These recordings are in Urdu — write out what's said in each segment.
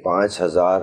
5000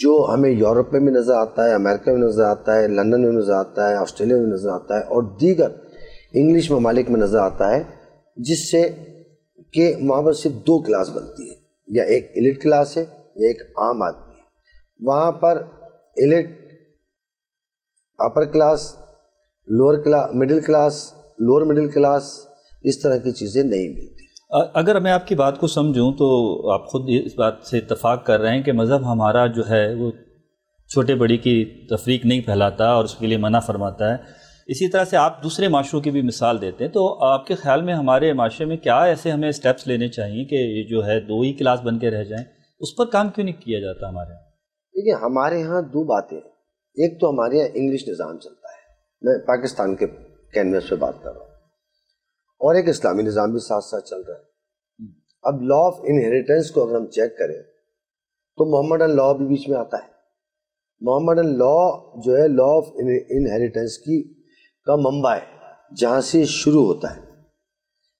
جو ہمیں یورپ میں بھی نظر آتا ہے، امریکہ میں نظر آتا ہے، لندن میں نظر آتا ہے، آسٹریلیا میں نظر آتا ہے اور دیگر انگلش ممالک میں نظر آتا ہے، جس سے کہ وہاں پر صرف دو کلاس بنتی ہے، یا ایک ایلیٹ کلاس ہے یا ایک عام آدمی ہے۔ وہاں پر elite, upper class, lower class, middle class, lower middle class, اس طرح کی چیزیں نہیں ملتی۔ اگر میں آپ کی بات کو سمجھوں تو آپ خود اس بات سے اتفاق کر رہے ہیں کہ مذہب ہمارا جو ہے وہ چھوٹے بڑی کی تفریق نہیں پھیلاتا اور اس کے لیے منع فرماتا ہے۔ اسی طرح سے آپ دوسرے معاشروں کی بھی مثال دیتے ہیں، تو آپ کے خیال میں ہمارے معاشرے میں کیا ایسے ہمیں اسٹیپس لینے چاہیے کہ یہ جو ہے دو ہی کلاس بن کے رہ جائیں؟ اس پر کام کیوں نہیں کیا جاتا ہمارے یہاں؟ دیکھیے، ہمارے ہاں دو باتیں ہیں۔ ایک تو ہمارے یہاں انگلش نظام چلتا ہے، میں پاکستان کے کینوس پہ بات کر رہا ہوں، اور ایک اسلامی نظام بھی ساتھ ساتھ چل رہا ہے۔ اب لا آف انہیریٹنس کو اگر ہم چیک کریں تو محمدن لا بھی بیچ میں آتا ہے۔ محمدن لا جو ہے لا آف انہیریٹنس کی کا منبع ہے، جہاں سے شروع ہوتا ہے۔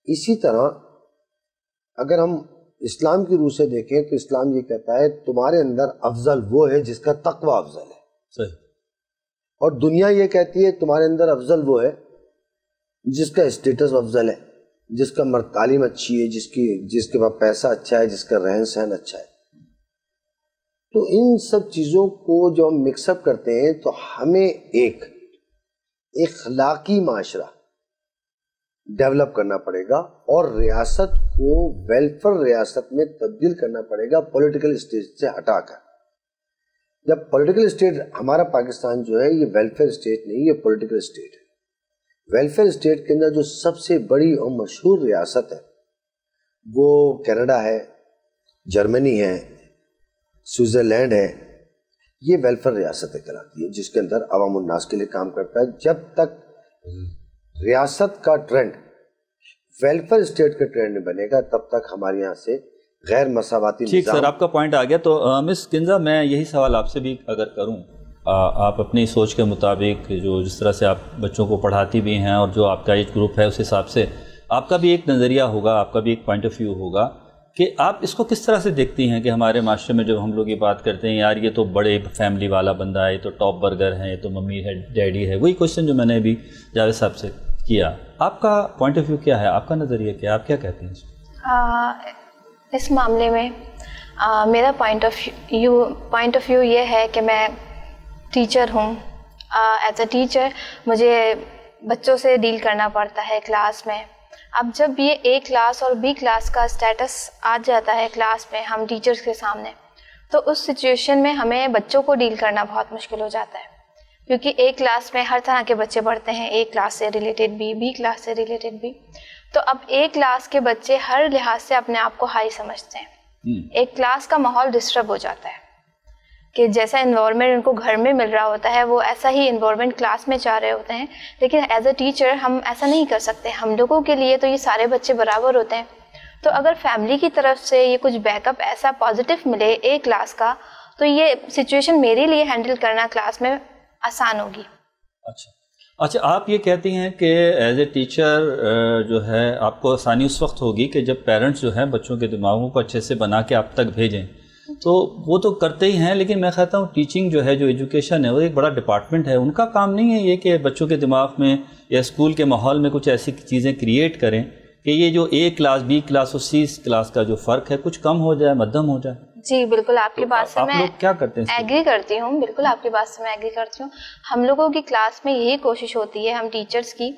اسی طرح اگر ہم اسلام کی روح سے دیکھیں تو اسلام یہ کہتا ہے تمہارے اندر افضل وہ ہے جس کا تقوی افضل ہے، صحیح، اور دنیا یہ کہتی ہے تمہارے اندر افضل وہ ہے جس کا اسٹیٹس افضل ہے، جس کا تعلیم اچھی ہے، جس کے پاس پیسہ اچھا ہے، جس کا رہن سہن اچھا ہے۔ تو ان سب چیزوں کو جو ہم مکس اپ کرتے ہیں تو ہمیں ایک اخلاقی معاشرہ ڈیولپ کرنا پڑے گا اور ریاست کو ویلفیئر ریاست میں تبدیل کرنا پڑے گا، پولیٹیکل اسٹیج سے ہٹا کر۔ جب پولیٹیکل اسٹیٹ، ہمارا پاکستان جو ہے یہ ویلفیئر اسٹیٹ نہیں، یہ پولیٹیکل اسٹیٹ ہے۔ ویلفیئر اسٹیٹ کے اندر جو سب سے بڑی اور مشہور ریاست ہے وہ کینیڈا ہے، جرمنی ہے، سوئٹزرلینڈ ہے۔ یہ ویلفیئر ریاستیں کہلاتی ہے، جس کے اندر عوام الناس کے لیے کام کرتا ہے۔ جب تک ریاست کا ٹرینڈ ویلفیئر اسٹیٹ کا ٹرینڈ نہیں بنے گا تب تک ہمارے یہاں سے غیر مساواتی ٹھیک سر، آپ کا پوائنٹ آ گیا۔ تو مس کنزا، میں یہی سوال آپ سے بھی اگر کروں، آپ اپنی سوچ کے مطابق جو جس طرح سے آپ بچوں کو پڑھاتی بھی ہیں اور جو آپ کا ایج گروپ ہے اس حساب سے آپ کا بھی ایک نظریہ ہوگا، آپ کا بھی ایک پوائنٹ آف ویو ہوگا کہ آپ اس کو کس طرح سے دیکھتی ہیں کہ ہمارے معاشرے میں جب ہم لوگ یہ بات کرتے ہیں یار یہ تو بڑے فیملی والا بندہ ہے، یہ تو ٹاپ برگر ہے، یہ تو ممی ہے، ڈیڈی ہے، وہی کوشچن جو میں نے ابھی جاوید صاحب سے کیا، آپ کا پوائنٹ آف ویو کیا ہے، آپ کا نظریہ کیا ہے، آپ کیا کہتے ہیں اس معاملے میں؟ میرا پوائنٹ آف ویو یہ ہے کہ میں ٹیچر ہوں۔ ایز اے ٹیچر مجھے بچوں سے ڈیل کرنا پڑتا ہے کلاس میں۔ اب جب یہ اے کلاس اور بی کلاس کا اسٹیٹس آ جاتا ہے کلاس میں ہم ٹیچرز کے سامنے، تو اس سچویشن میں ہمیں بچوں کو ڈیل کرنا بہت مشکل ہو جاتا ہے، کیونکہ اے کلاس میں ہر طرح کے بچے پڑھتے ہیں، اے کلاس سے ریلیٹڈ بھی، بی کلاس سے ریلیٹڈ بھی۔ تو اب اے کلاس کے بچے ہر لحاظ سے اپنے آپ کو ہائی سمجھتے ہیں۔ ایک کلاس کا ماحول ڈسٹرب ہو جاتا ہے کہ جیسا انوائرمنٹ ان کو گھر میں مل رہا ہوتا ہے وہ ایسا ہی انوائرمنٹ کلاس میں چاہ رہے ہوتے ہیں، لیکن ایز اے ٹیچر ہم ایسا نہیں کر سکتے۔ ہم لوگوں کے لیے تو یہ سارے بچے برابر ہوتے ہیں، تو اگر فیملی کی طرف سے یہ کچھ بیک اپ ایسا پازیٹیو ملے اے کلاس کا تو یہ سچویشن میرے لیے ہینڈل کرنا کلاس میں آسان ہوگی۔ اچھا، آپ یہ کہتی ہیں کہ ایز اے ٹیچر جو ہے آپ کو آسانی اس وقت ہوگی کہ جب پیرنٹس جو ہیں بچوں کے دماغوں کو اچھے سے بنا کے آپ تک بھیجیں، تو وہ تو کرتے ہی ہیں، لیکن میں کہتا ہوں ٹیچنگ جو ہے، جو ایجوکیشن ہے، وہ ایک بڑا ڈپارٹمنٹ ہے، ان کا کام نہیں ہے یہ کہ بچوں کے دماغ میں یا اسکول کے ماحول میں کچھ ایسی چیزیں کریٹ کریں کہ یہ جو اے کلاس، بی کلاس اور سی کلاس کا جو فرق ہے کچھ کم ہو جائے، مدھم ہو جائے۔ جی بالکل، آپ کی بات سے میں کیا کرتے ہیں ایگری کرتی ہوں، بالکل آپ کی بات سے میں ایگری کرتی ہوں۔ ہم لوگوں کی کلاس میں یہی کوشش ہوتی ہے ہم ٹیچرز کی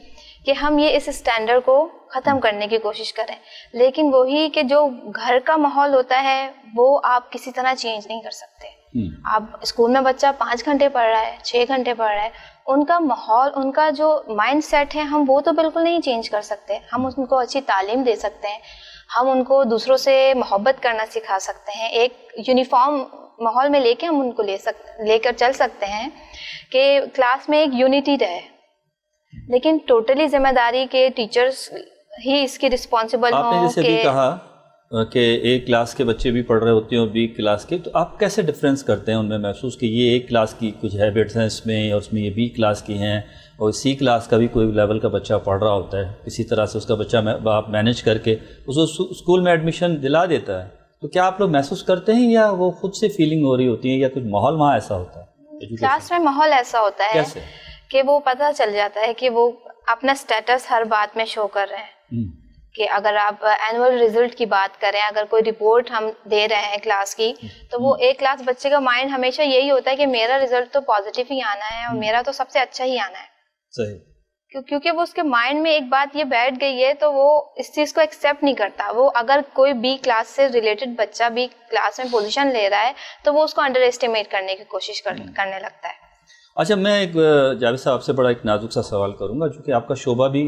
کہ ہم یہ اس اسٹینڈرڈ کو ختم کرنے کی کوشش کریں، لیکن وہی کہ جو گھر کا ماحول ہوتا ہے وہ آپ کسی طرح چینج نہیں کر سکتے۔ آپ اسکول میں بچہ 5 گھنٹے پڑھ رہا ہے، 6 گھنٹے پڑھ رہا ہے، ان کا ماحول، ان کا جو مائنڈ سیٹ ہے ہم وہ تو بالکل نہیں چینج کر سکتے۔ ہم ان کو اچھی تعلیم دے سکتے ہیں، ہم ان کو دوسروں سے محبت کرنا سکھا سکتے ہیں، ایک یونیفارم ماحول میں لے کے ہم ان کو لے کر چل سکتے ہیں کہ کلاس میں ایک یونٹی رہے، لیکن ٹوٹلی ذمہ داری کے ٹیچرز ہی اس کی رسپانسبل ہوں۔ آپ نے جیسے ابھی کہا کہ اے کلاس کے بچے بھی پڑھ رہے ہوتے ہیں اور بی کلاس کے، تو آپ کیسے ڈفرینس کرتے ہیں ان میں محسوس کہ یہ اے کلاس کی کچھ ہیبٹس ہیں اس میں اور اس میں یہ بی کلاس کی ہیں، اور سی کلاس کا بھی کوئی لیول کا بچہ پڑھ رہا ہوتا ہے، کسی طرح سے اس کا بچہ آپ مینیج کر کے اس کو اسکول میں ایڈمیشن دلا دیتا ہے، تو کیا آپ لوگ محسوس کرتے ہیں یا وہ خود سے فیلنگ ہو رہی ہوتی ہے یا کچھ ماحول وہاں ایسا ہوتا ہے؟ کلاس میں ماحول ایسا ہوتا ہے کہ وہ پتہ چل جاتا ہے کہ وہ اپنا سٹیٹس ہر بات میں شو کر رہے ہیں. کہ اگر آپ اینول ریزلٹ کی بات کریں, اگر کوئی رپورٹ ہم دے رہے ہیں کلاس کی, تو وہ ایک کلاس بچے کا مائنڈ ہمیشہ یہی ہوتا ہے کہ میرا ریزلٹ تو پازیٹیو ہی آنا ہے اور میرا تو سب سے اچھا ہی آنا ہے. صحیح. کیونکہ وہ اس کے مائنڈ میں ایک بات یہ بیٹھ گئی ہے تو وہ اس چیز کو ایکسیپٹ نہیں کرتا. وہ اگر کوئی بی کلاس سے ریلیٹڈ بچہ بی کلاس میں پوزیشن لے رہا ہے تو وہ اس کو انڈر ایسٹیمیٹ کرنے کی کوشش کرنے لگتا ہے. اچھا, میں ایک جاوید صاحب آپ سے بڑا ایک نازک سا سوال کروں گا, چونکہ آپ کا شعبہ بھی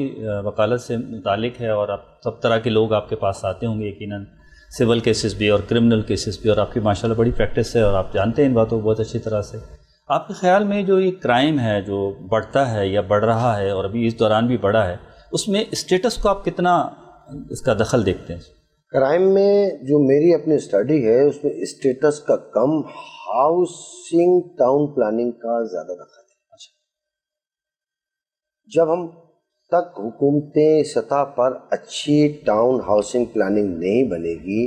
وکالت سے متعلق ہے اور آپ سب طرح کے لوگ آپ کے پاس آتے ہوں گے یقیناً, سول کیسز بھی اور کرمنل کیسز بھی, اور آپ کی ماشاءاللہ بڑی پریکٹس ہے اور آپ جانتے ہیں ان باتوں کو بہت اچھی طرح سے. آپ کے خیال میں جو یہ کرائم ہے جو بڑھتا ہے یا بڑھ رہا ہے اور ابھی اس دوران بھی بڑھا ہے, اس میں اسٹیٹس کو آپ کتنا اس کا دخل دیکھتے ہیں؟ کرائم میں جو میری اپنی اسٹڈی ہے اس میں اسٹیٹس کا کم, ہاؤسنگ ٹاؤن پلاننگ کا زیادہ دخل ہے. جب ہم تک حکومتیں سطح پر اچھی ٹاؤن ہاؤسنگ پلاننگ نہیں بنے گی,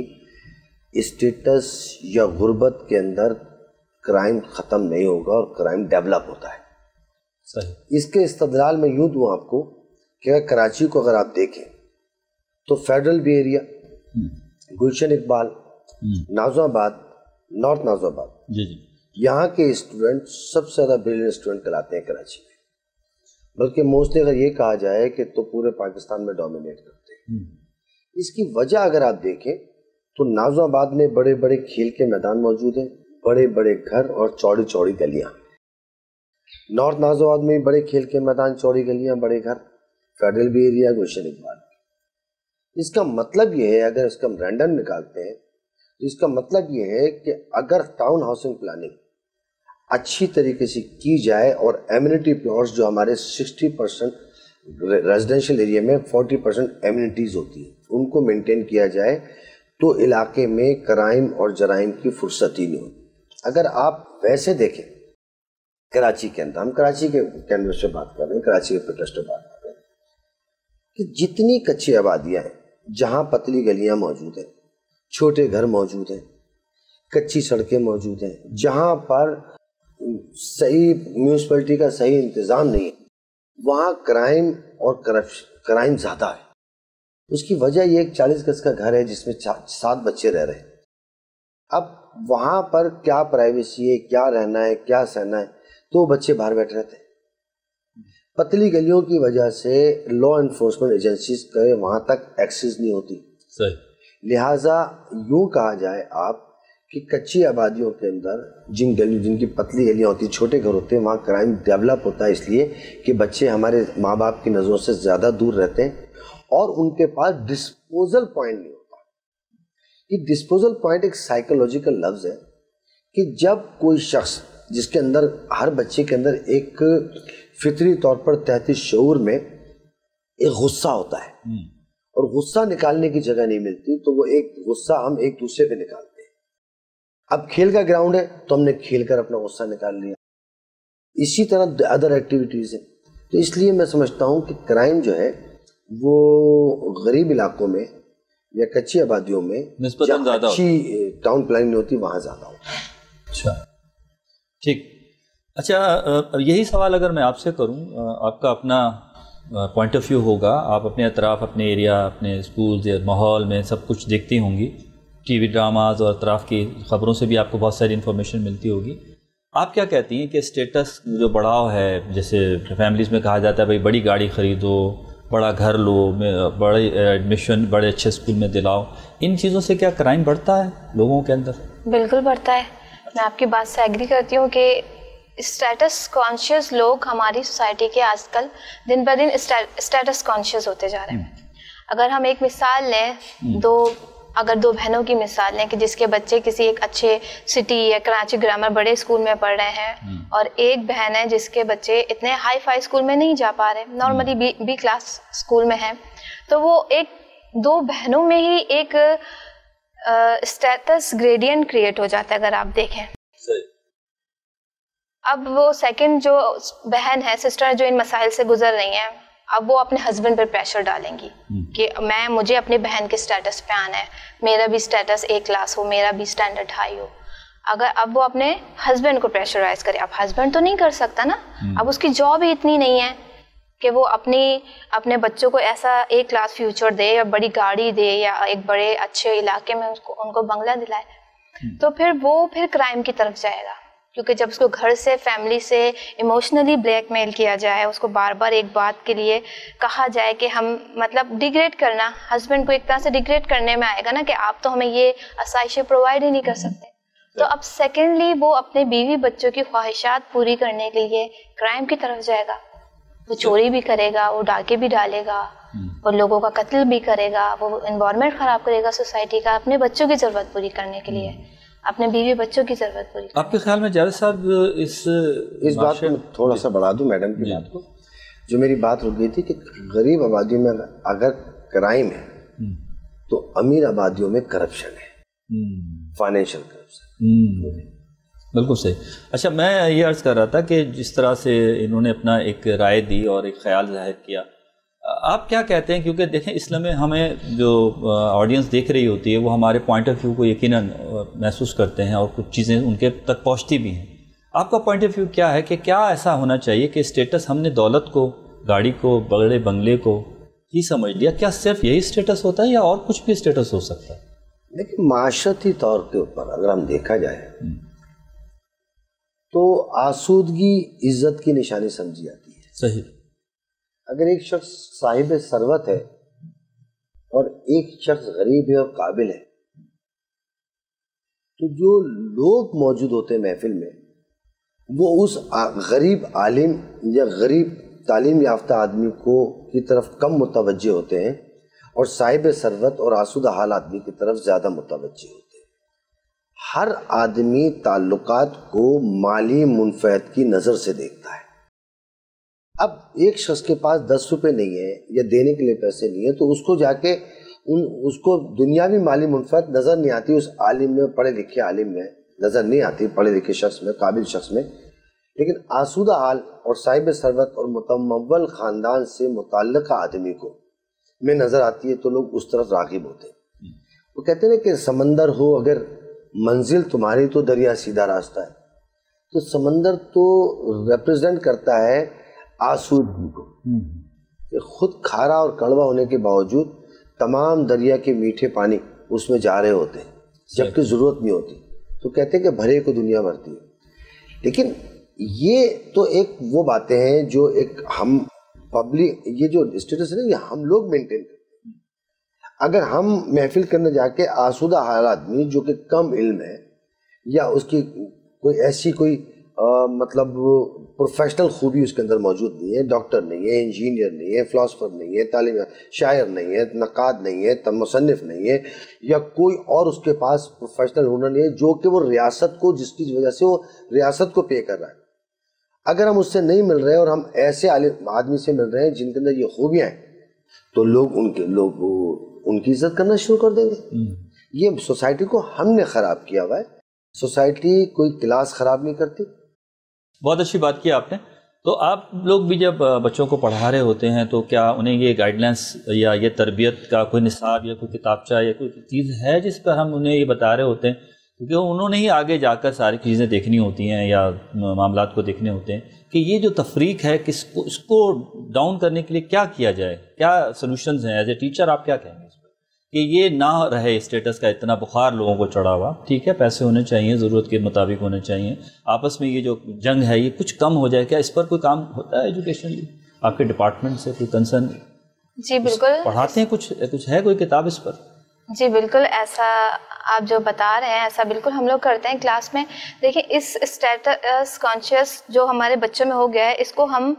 اسٹیٹس یا غربت کے اندر کرائم ختم نہیں ہوگا اور کرائم ڈیولپ ہوتا ہے. صحیح. اس کے استدلال میں یوں دوں آپ کو کہ کراچی کو اگر آپ دیکھیں تو federal be area, Gulshan Iqbal, Nazo آباد, نارتھ نازو آباد, جی, یہاں کے اسٹوڈنٹ سب سے زیادہ بریلینٹ اسٹوڈنٹ کہلاتے ہیں کراچی میں, بلکہ موسٹلی اگر یہ کہا جائے کہ تو پورے پاکستان میں ڈومینیٹ کرتے ہیں. اس کی وجہ اگر آپ دیکھیں تو نازو آباد میں بڑے بڑے کھیل کے میدان موجود ہیں, بڑے بڑے گھر اور چوڑی چوڑی گلیاں. نارتھ نازو آباد میں بڑے کھیل کے میدان, چوڑی گلیاں, بڑے گھر, federal be area, Gulshan Iqbal. اس کا مطلب یہ ہے, اگر اس کا ہم رینڈم نکالتے ہیں تو اس کا مطلب یہ ہے کہ اگر ٹاؤن ہاؤسنگ پلاننگ اچھی طریقے سے کی جائے اور ایمینٹی پلاٹس جو ہمارے 60% ریزیڈینشیل ایریا میں 40% ایمینٹیز ہوتی ہیں ان کو مینٹین کیا جائے تو علاقے میں کرائم اور جرائم کی فرصت ہی نہیں ہوتی. اگر آپ ویسے دیکھیں کراچی کے اندر, ہم کراچی کے کینوس سے بات کر رہے ہیں, کراچی کے پروٹیسٹ سے بات کر رہے ہیں, کہ جتنی کچی آبادیاں ہیں جہاں پتلی گلیاں موجود ہیں, چھوٹے گھر موجود ہیں, کچی سڑکیں موجود ہیں, جہاں پر صحیح میونسپلٹی کا صحیح انتظام نہیں ہے, وہاں کرائم اور کرائم زیادہ ہے. اس کی وجہ یہ ایک 40 گز کا گھر ہے جس میں 7 بچے رہ رہے ہیں. اب وہاں پر کیا پرائیویسی ہے, کیا رہنا ہے, کیا سہنا ہے, تو بچے باہر بیٹھ رہتے ہیں. پتلی گلیوں کی وجہ سے لا انفورسمنٹ ایجنسیز کے وہاں تک ایکسیس نہیں ہوتی. صحیح. لہٰذا یوں کہا جائے آپ کہ کچی آبادیوں کے اندر جن کی پتلی گلیاں ہوتی ہیں, چھوٹے گھر ہوتے ہیں, وہاں کرائم ڈیولپ ہوتا ہے, اس لیے کہ بچے ہمارے ماں باپ کی نظروں سے زیادہ دور رہتے ہیں اور ان کے پاس ڈسپوزل پوائنٹ نہیں ہوتا. یہ ڈسپوزل پوائنٹ ایک سائیکولوجیکل لفظ ہے کہ جب کوئی شخص جس کے اندر, ہر بچے کے اندر ایک فطری طور پر تحت شعور میں ایک غصہ ہوتا ہے اور غصہ نکالنے کی جگہ نہیں ملتی, تو وہ ایک غصہ ہم ایک دوسرے پہ نکالتے ہیں. اب کھیل کا گراؤنڈ ہے تو ہم نے کھیل کر اپنا غصہ نکال لیا. اسی طرح ادر ایکٹیویٹیز ہیں. تو اس لیے میں سمجھتا ہوں کہ کرائم جو ہے وہ غریب علاقوں میں یا کچی آبادیوں میں نسبتاً زیادہ اچھی ٹاؤن پلاننگ نہیں ہوتی, وہاں زیادہ ہوتا ہے. اچھا, ٹھیک. اچھا, یہی سوال اگر میں آپ سے کروں, آپ کا اپنا پوائنٹ آف ویو ہوگا, آپ اپنے اطراف, اپنے ایریا, اپنے اسکولز یا ماحول میں سب کچھ دیکھتی ہوں گی, ٹی وی ڈراماز اور اطراف کی خبروں سے بھی آپ کو بہت ساری انفارمیشن ملتی ہوگی. آپ کیا کہتی ہیں کہ اسٹیٹس جو بڑھاؤ ہے, جیسے فیملیز میں کہا جاتا ہے بھائی بڑی گاڑی خریدو, بڑا گھر لو, بڑے ایڈمیشن بڑے اچھے اسکول میں دلاؤ, ان چیزوں سے کیا کرائم بڑھتا ہے لوگوں کے اندر؟ بالکل بڑھتا ہے. میں آپ کی بات سے ایگری کرتی ہوں کہ اسٹیٹس کانشیس لوگ ہماری سوسائٹی کے آج کل دن بہ دن اسٹیٹس کانشیس ہوتے جا رہے ہیں. اگر ہم ایک مثال لیں, اگر 2 بہنوں کی مثال لیں کہ جس کے بچے کسی ایک اچھے سٹی یا کراچی گرامر بڑے اسکول میں پڑھ رہے ہیں, اور ایک بہن ہے جس کے بچے اتنے ہائی فائی اسکول میں نہیں جا پا رہے, نارملی بی کلاس اسکول میں ہیں, تو وہ ایک 2 بہنوں میں ہی ایک اسٹیٹس گریڈینٹ کریٹ ہو جاتا ہے. اگر آپ دیکھیں اب وہ سیکنڈ جو بہن ہے, سسٹر, جو ان مسائل سے گزر رہی ہیں, اب وہ اپنے ہسبینڈ پر پریشر ڈالیں گی کہ مجھے اپنی بہن کے اسٹیٹس پہ آنا ہے, میرا بھی اسٹیٹس A کلاس ہو, میرا بھی اسٹینڈرڈ ہائی ہو. اگر اب وہ اپنے ہسبینڈ کو پریشرائز کرے, اب ہسبینڈ تو نہیں کر سکتا نا, اب اس کی جاب ہی اتنی نہیں ہے کہ وہ اپنے بچوں کو ایسا A کلاس فیوچر دے یا بڑی گاڑی دے یا ایک بڑے اچھے علاقے میں ان کو بنگلہ دلائے. تو پھر وہ کرائم کی طرف جائے گا, کیونکہ جب اس کو گھر سے, فیملی سے ایموشنلی بلیک میل کیا جائے, اس کو بار بار ایک بات کے لیے کہا جائے کہ ہم مطلب ڈیگریڈ کرنا, ہسبینڈ کو ایک طرح سے ڈیگریڈ کرنے میں آئے گا نا کہ آپ تو ہمیں یہ آسائشیں پرووائڈ ہی نہیں کر سکتے. تو اب سیکنڈلی وہ اپنے بیوی بچوں کی خواہشات پوری کرنے کے لیے کرائم کی طرف جائے گا. وہ چوری بھی کرے گا, وہ ڈاکے بھی ڈالے گا, وہ لوگوں کا قتل بھی کرے گا, وہ انوائرمنٹ خراب کرے گا سوسائٹی کا, اپنے بچوں کی ضرورت پوری کرنے کے لیے, اپنے بیوی بچوں کی ضرورت پوری. آپ کے خیال میں جاوید صاحب اس بات کو تھوڑا سا بڑھا دوں میڈم کی بات کو, جو میری بات رک گئی تھی کہ غریب آبادیوں میں اگر کرائم ہے تو امیر آبادیوں میں کرپشن ہے, فائنینشیل کرپشن. بالکل صحیح. اچھا, میں یہ عرض کر رہا تھا کہ جس طرح سے انہوں نے اپنا ایک رائے دی اور ایک خیال ظاہر کیا, آپ کیا کہتے ہیں؟ کیونکہ دیکھیں اس میں ہمیں جو آڈینس دیکھ رہی ہوتی ہے وہ ہمارے پوائنٹ آف ویو کو یقیناً محسوس کرتے ہیں اور کچھ چیزیں ان کے تک پہنچتی بھی ہیں. آپ کا پوائنٹ آف ویو کیا ہے کہ کیا ایسا ہونا چاہیے کہ اسٹیٹس ہم نے دولت کو, گاڑی کو, بڑے بنگلے کو ہی سمجھ لیا؟ کیا صرف یہی اسٹیٹس ہوتا ہے یا اور کچھ بھی اسٹیٹس ہو سکتا ہے؟ لیکن معاشرتی طور کے اوپر اگر ہم دیکھا جائے تو آسودگی عزت کی نشانی سمجھی جاتی ہے. صحیح. اگر ایک شخص صاحب ثروت ہے اور ایک شخص غریب ہے اور قابل ہے تو جو لوگ موجود ہوتے ہیں محفل میں وہ اس غریب عالم یا غریب تعلیم یافتہ آدمی کی طرف کم متوجہ ہوتے ہیں اور صاحب ثروت اور آسودہ حال آدمی کی طرف زیادہ متوجہ ہوتے ہیں. ہر آدمی تعلقات کو مالی منفعت کی نظر سے دیکھتا ہے. اب ایک شخص کے پاس 10 روپے نہیں ہے یا دینے کے لیے پیسے نہیں ہے تو اس کو جا کے اس کو دنیاوی مالی منفعت نظر نہیں آتی, اس عالم میں, پڑھے لکھے عالم میں نظر نہیں آتی, پڑھے لکھے شخص میں, قابل شخص میں. لیکن آسودہ حال اور صاحب ثروت اور متمول خاندان سے متعلقہ آدمی کو میں نظر آتی ہے تو لوگ اس طرف راغب ہوتے ہیں. وہ کہتے ہیں کہ سمندر ہو اگر منزل تمہاری تو دریا سیدھا راستہ ہے. تو سمندر تو ریپرزینٹ کرتا ہے آسودگی کو, کہ خود کھارا اور کڑوا ہونے کے باوجود تمام دریا کے میٹھے پانی اس میں جا رہے ہوتے ہیں جبکہ ضرورت نہیں ہوتی. تو کہتے ہیں کہ بھرے کو دنیا بھرتی ہے. لیکن یہ تو ایک وہ باتیں ہیں جو ایک ہم پبلک, یہ جو اسٹیٹس ہے یہ ہم لوگ مینٹین کرتے ہیں. اگر ہم محفل کرنے جا کے آسودہ حال آدمی جو کہ کم علم ہے یا اس کی کوئی ایسی کوئی مطلب پروفیشنل خوبی اس کے اندر موجود نہیں ہے, ڈاکٹر نہیں ہے, انجینئر نہیں ہے, فلاسفر نہیں ہے, تعلیم شاعر نہیں ہے, نقاد نہیں ہے, مصنف نہیں ہے, یا کوئی اور اس کے پاس پروفیشنل ہنر نہیں ہے جو کہ وہ ریاست کو, جس کی وجہ سے وہ ریاست کو پے کر رہا ہے, اگر ہم اس سے نہیں مل رہے اور ہم ایسے آدمی سے مل رہے ہیں جن کے اندر یہ خوبیاں ہیں تو لوگ ان کی عزت کرنا شروع کر دیں گے. یہ سوسائٹی کو ہم نے خراب کیا ہوا ہے. سوسائٹی کوئی کلاس خراب نہیں کرتی. بہت اچھی بات کی آپ نے. تو آپ لوگ بھی جب بچوں کو پڑھا رہے ہوتے ہیں تو کیا انہیں یہ گائیڈ لائنس یا یہ تربیت کا کوئی نصاب یا کوئی کتابچہ یا کوئی چیز ہے جس پر ہم انہیں یہ بتا رہے ہوتے ہیں؟ کیونکہ انہوں نے ہی آگے جا کر ساری چیزیں دیکھنی ہوتی ہیں یا معاملات کو دیکھنے ہوتے ہیں کہ یہ جو تفریق ہے اس کو ڈاؤن کرنے کے لیے کیا کیا جائے, کیا سلوشنز ہیں؟ ایز اے ٹیچر آپ کیا کہیں گے اس پر کہ یہ نہ رہے اسٹیٹس کا اتنا بخار لوگوں کو چڑھا ہوا؟ ٹھیک ہے, پیسے ہونے چاہیے, ضرورت کے مطابق ہونے چاہیے, آپس میں یہ جو جنگ ہے یہ کچھ کم ہو جائے. کیا اس پر کوئی کام ہوتا ہے ایجوکیشنلی آپ کے ڈپارٹمنٹ سے, کوئی کنسرن؟ جی بالکل پڑھاتے ہیں, کچھ ہے کوئی کتاب اس پر؟ جی بالکل, ایسا آپ جو بتا رہے ہیں ایسا بالکل ہم لوگ کرتے ہیں کلاس میں. دیکھیں اس اسٹیٹس کانشیس جو ہمارے بچوں میں ہو گیا ہے اس کو ہم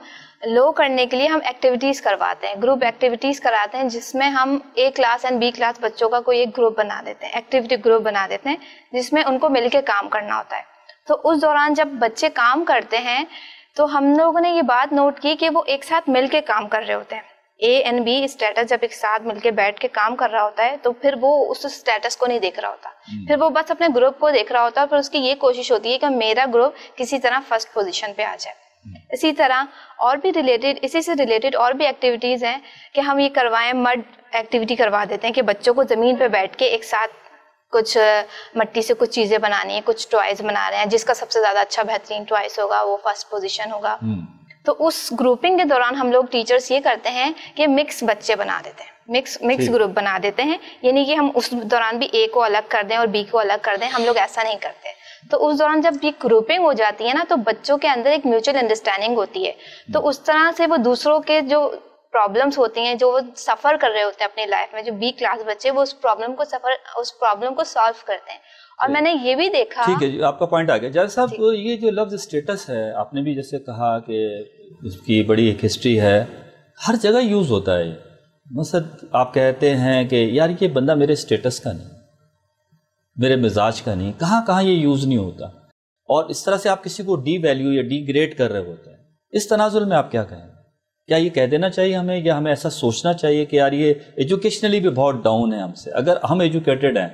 لو کرنے کے لیے ہم ایکٹیویٹیز کرواتے ہیں, گروپ ایکٹیویٹیز کراتے ہیں جس میں ہم A class and B class بچوں کا کوئی ایک گروپ بنا دیتے ہیں, ایکٹیویٹی گروپ بنا دیتے ہیں جس میں ان کو مل کے کام کرنا ہوتا ہے. تو اس دوران جب بچے کام کرتے ہیں تو ہم لوگوں نے یہ بات نوٹ کی کہ وہ ایک ساتھ مل کے کام کر رہے ہوتے ہیں. A and B اسٹیٹس جب ایک ساتھ مل کے بیٹھ کے کام کر رہا ہوتا ہے تو پھر وہ اس اسٹیٹس کو نہیں دیکھ رہا ہوتا, پھر وہ بس اپنے گروپ کو دیکھ رہا ہوتا ہے. پھر اس کی یہ کوشش ہوتی ہے کہ میرا گروپ کسی طرح فرسٹ پوزیشن پہ آ جائے. اسی طرح اور بھی اسی سے ریلیٹڈ اور بھی ایکٹیویٹیز ہیں کہ ہم یہ کروائیں، مڈ ایکٹیویٹی کروا دیتے ہیں کہ بچوں کو زمین پہ بیٹھ کے ایک ساتھ کچھ مٹی سے کچھ چیزیں بنانی ہیں، کچھ ٹوائز بنا رہے ہیں، جس کا سب سے زیادہ اچھا بہترین ٹوائز ہوگا وہ فرسٹ پوزیشن ہوگا. تو اس گروپنگ کے دوران ہم لوگ ٹیچرس یہ کرتے ہیں کہ مکس بچے بنا دیتے ہیں، مکس گروپ بنا دیتے ہیں، یعنی کہ ہم اس دوران بھی اے کو الگ کر دیں اور بی کو الگ کر دیں، ہم لوگ ایسا نہیں کرتے. تو اس دوران جب یہ گروپنگ ہو جاتی ہے نا تو بچوں کے اندر ایک میوچل انڈرسٹینڈنگ ہوتی ہے، تو اس طرح سے وہ دوسروں کے جو پرابلمس ہوتی ہیں جو وہ سفر کر رہے ہوتے ہیں اپنی لائف میں، جو بی کلاس بچے وہ اس پرابلم کو سالو کرتے ہیں. اور میں نے یہ بھی دیکھا. ٹھیک ہے جی، آپ کا پوائنٹ آ گیا. جاوید صاحب یہ جو لفظ اسٹیٹس ہے، آپ نے بھی جیسے کہا کہ اس کی بڑی ایک ہسٹری ہے، ہر جگہ یوز ہوتا ہے. مثلا آپ کہتے ہیں کہ یار یہ بندہ میرے اسٹیٹس کا نہیں، میرے مزاج کا نہیں، کہاں کہاں یہ یوز نہیں ہوتا. اور اس طرح سے آپ کسی کو ڈی ویلیو یا ڈی گریڈ کر رہے ہوتے ہیں. اس تناظر میں آپ کیا کہیں؟ کیا یہ کہہ دینا چاہیے ہمیں، یا ہمیں ایسا سوچنا چاہیے کہ یار یہ ایجوکیشنلی بھی بہت ڈاؤن ہے ہم سے؟ اگر ہم ایجوکیٹڈ ہیں،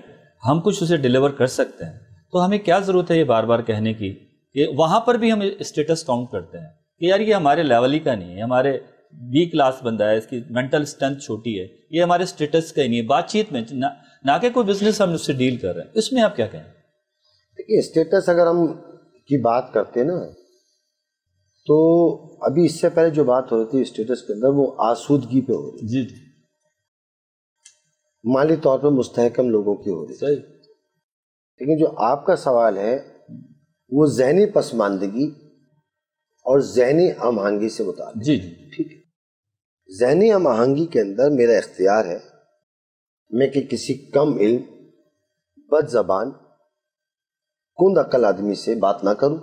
ہم کچھ اسے ڈیلیور کر سکتے ہیں، تو ہمیں کیا ضرورت ہے یہ بار بار کہنے کی کہ وہاں پر بھی ہم اسٹیٹس کاؤنٹ کرتے ہیں کہ یار یہ ہمارے لیول ہی کا نہیں ہے، ہمارے بی کلاس بندہ ہے، اس کی مینٹل اسٹرینتھ چھوٹی ہے، یہ ہمارے اسٹیٹس کا ہی نہیں ہے. بات چیت میں نہ کہ کوئی بزنس ہم اس سے ڈیل کر رہے ہیں، اس میں آپ کیا کہیں؟ دیکھیے اسٹیٹس اگر ہم کی بات کرتے ہیں نا، تو ابھی اس سے پہلے جو بات ہو رہی تھی اسٹیٹس کے اندر وہ آسودگی پہ ہو رہی جی، مالی طور پہ مستحکم لوگوں کی ہو رہی. صحیح. لیکن جو آپ کا سوال ہے وہ ذہنی پسماندگی اور ذہنی ہم آہنگی سے متعلق. جی ٹھیک ہے. ذہنی ہم آہنگی کے اندر میرا اختیار ہے میں کہ کسی کم علم، بد زبان، کند عقل آدمی سے بات نہ کروں.